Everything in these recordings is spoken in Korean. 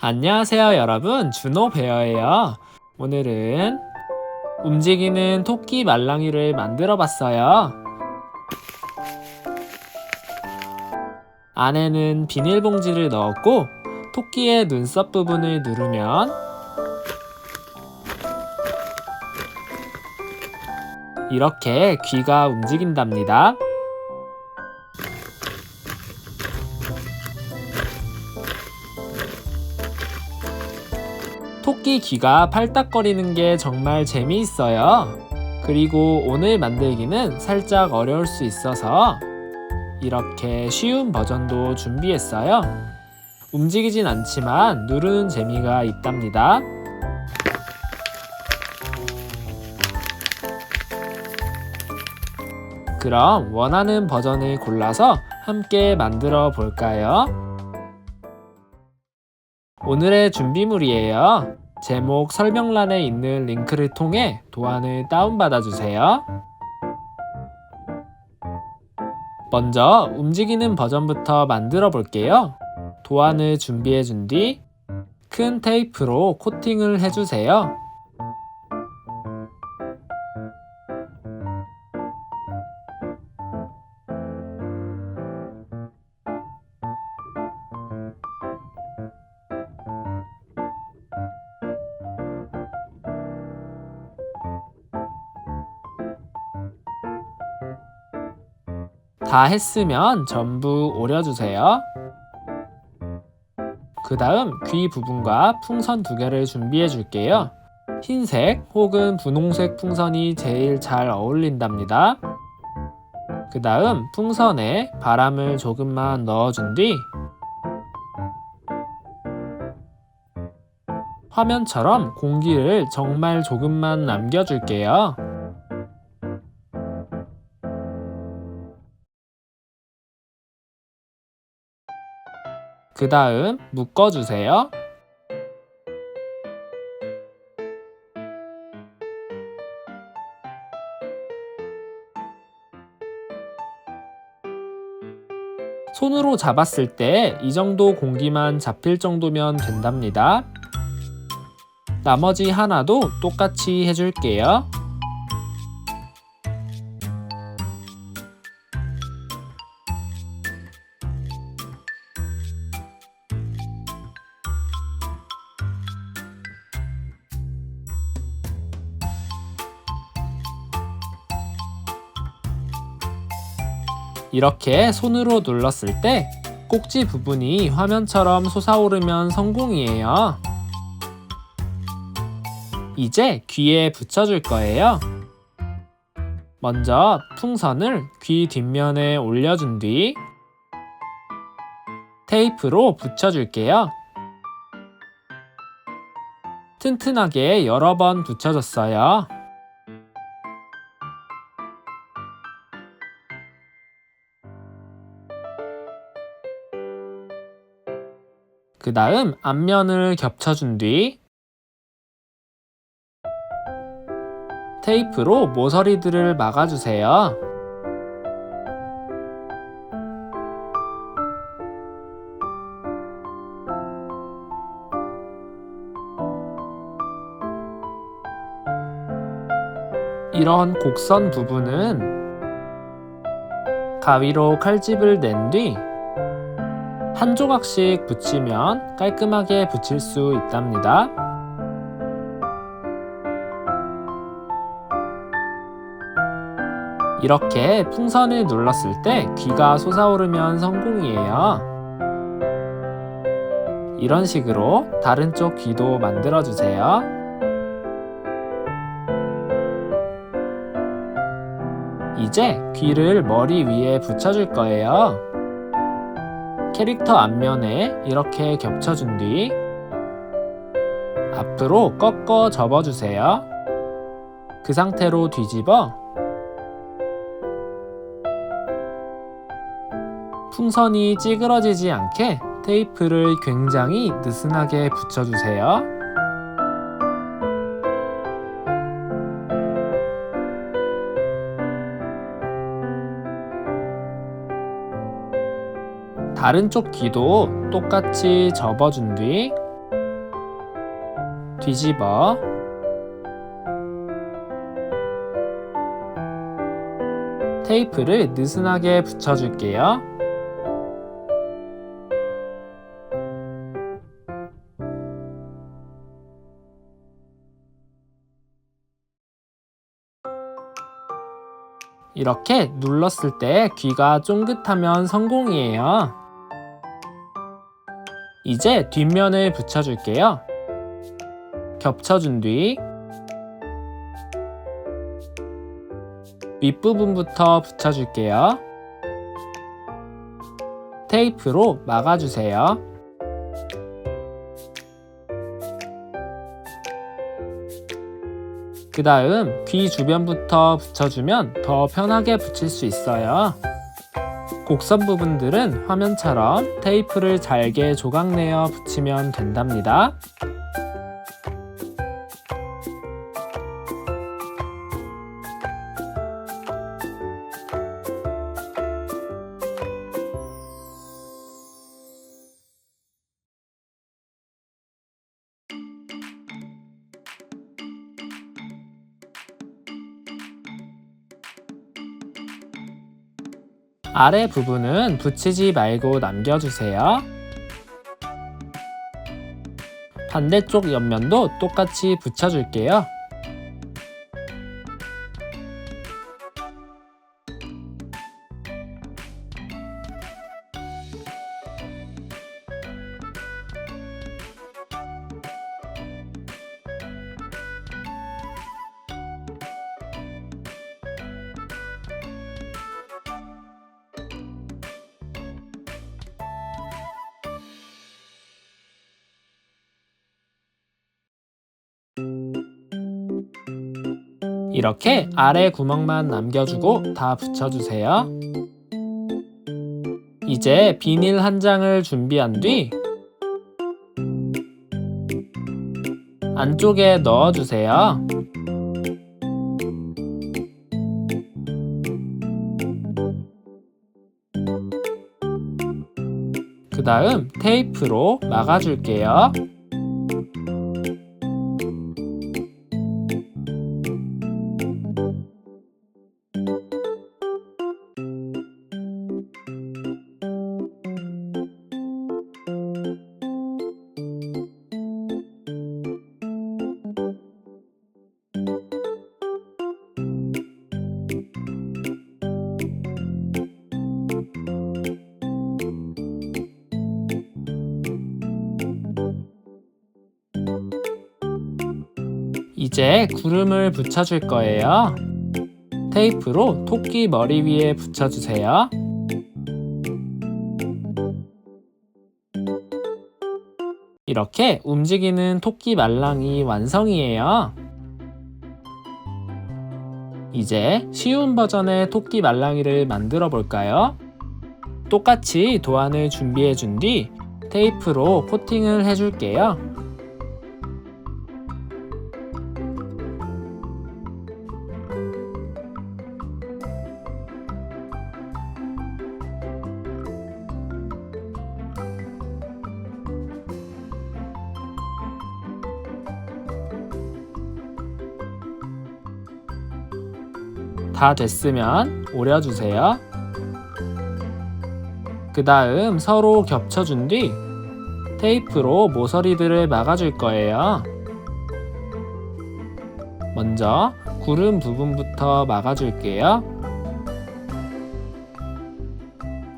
안녕하세요 여러분, 준호 베어예요. 오늘은 움직이는 토끼 말랑이를 만들어 봤어요. 안에는 비닐봉지를 넣었고 토끼의 눈썹 부분을 누르면 이렇게 귀가 움직인답니다. 토끼 귀가 팔딱거리는 게 정말 재미있어요. 그리고 오늘 만들기는 살짝 어려울 수 있어서 이렇게 쉬운 버전도 준비했어요. 움직이진 않지만 누르는 재미가 있답니다. 그럼 원하는 버전을 골라서 함께 만들어 볼까요? 오늘의 준비물이에요. 제목 설명란에 있는 링크를 통해 도안을 다운받아 주세요. 먼저 움직이는 버전부터 만들어 볼게요. 도안을 준비해 준 뒤 큰 테이프로 코팅을 해주세요. 다 했으면 전부 오려주세요. 그 다음 귀 부분과 풍선 2개를 준비해 줄게요. 흰색 혹은 분홍색 풍선이 제일 잘 어울린답니다. 그 다음 풍선에 바람을 조금만 넣어준 뒤 화면처럼 공기를 정말 조금만 남겨줄게요. 그 다음 묶어주세요. 손으로 잡았을 때 이 정도 공기만 잡힐 정도면 된답니다. 나머지 하나도 똑같이 해줄게요. 이렇게 손으로 눌렀을 때 꼭지 부분이 화면처럼 솟아오르면 성공이에요. 이제 귀에 붙여줄 거예요. 먼저 풍선을 귀 뒷면에 올려준 뒤 테이프로 붙여줄게요. 튼튼하게 여러 번 붙여줬어요. 그 다음 앞면을 겹쳐준 뒤 테이프로 모서리들을 막아주세요. 이런 곡선 부분은 가위로 칼집을 낸 뒤 한 조각씩 붙이면 깔끔하게 붙일 수 있답니다. 이렇게 풍선을 눌렀을 때 귀가 솟아오르면 성공이에요. 이런 식으로 다른 쪽 귀도 만들어주세요. 이제 귀를 머리 위에 붙여줄 거예요. 캐릭터 앞면에 이렇게 겹쳐준 뒤 앞으로 꺾어 접어주세요. 그 상태로 뒤집어 풍선이 찌그러지지 않게 테이프를 굉장히 느슨하게 붙여주세요. 다른 쪽 귀도 똑같이 접어준 뒤 뒤집어 테이프를 느슨하게 붙여줄게요. 이렇게 눌렀을 때 귀가 쫑긋하면 성공이에요. 이제 뒷면을 붙여줄게요. 겹쳐준 뒤 윗부분부터 붙여줄게요. 테이프로 막아주세요. 그 다음 귀 주변부터 붙여주면 더 편하게 붙일 수 있어요. 곡선 부분들은 화면처럼 테이프를 잘게 조각내어 붙이면 된답니다. 아래 부분은 붙이지 말고 남겨주세요. 반대쪽 옆면도 똑같이 붙여줄게요. 이렇게 아래 구멍만 남겨주고 다 붙여주세요. 이제 비닐 한 장을 준비한 뒤 안쪽에 넣어주세요. 그 다음 테이프로 막아줄게요. 이제 구름을 붙여줄 거예요. 테이프로 토끼 머리 위에 붙여주세요. 이렇게 움직이는 토끼 말랑이 완성이에요. 이제 쉬운 버전의 토끼 말랑이를 만들어 볼까요? 똑같이 도안을 준비해 준 뒤 테이프로 코팅을 해줄게요. 다 됐으면 오려주세요. 그 다음 서로 겹쳐준 뒤 테이프로 모서리들을 막아줄 거예요. 먼저 구름 부분부터 막아줄게요.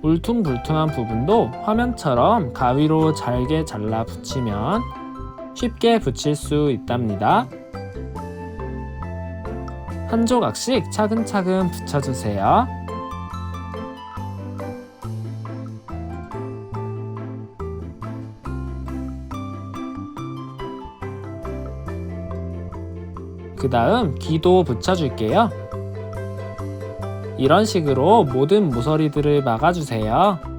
울퉁불퉁한 부분도 화면처럼 가위로 잘게 잘라 붙이면 쉽게 붙일 수 있답니다. 한 조각씩 차근차근 붙여주세요. 그 다음 귀도 붙여줄게요. 이런 식으로 모든 모서리들을 막아주세요.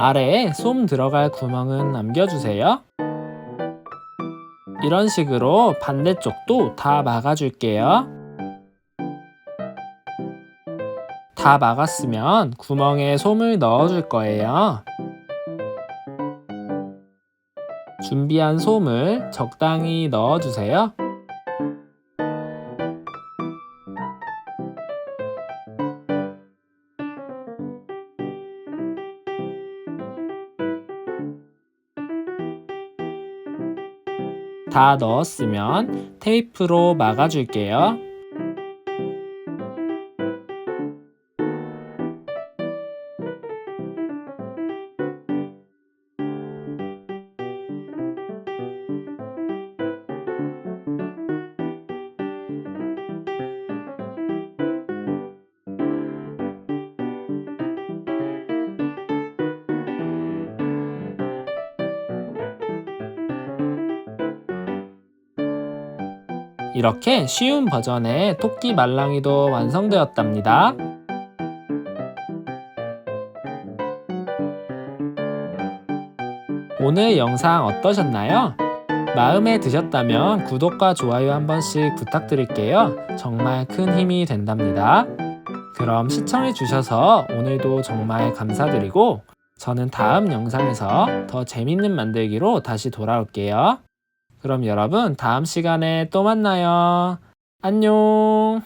아래에 솜 들어갈 구멍은 남겨주세요. 이런 식으로 반대쪽도 다 막아줄게요. 다 막았으면 구멍에 솜을 넣어줄 거예요. 준비한 솜을 적당히 넣어주세요. 다 넣었으면 테이프로 막아줄게요. 이렇게 쉬운 버전의 토끼 말랑이도 완성되었답니다. 오늘 영상 어떠셨나요? 마음에 드셨다면 구독과 좋아요 한 번씩 부탁드릴게요. 정말 큰 힘이 된답니다. 그럼 시청해 주셔서 오늘도 정말 감사드리고 저는 다음 영상에서 더 재밌는 만들기로 다시 돌아올게요. 그럼 여러분 다음 시간에 또 만나요. 안녕.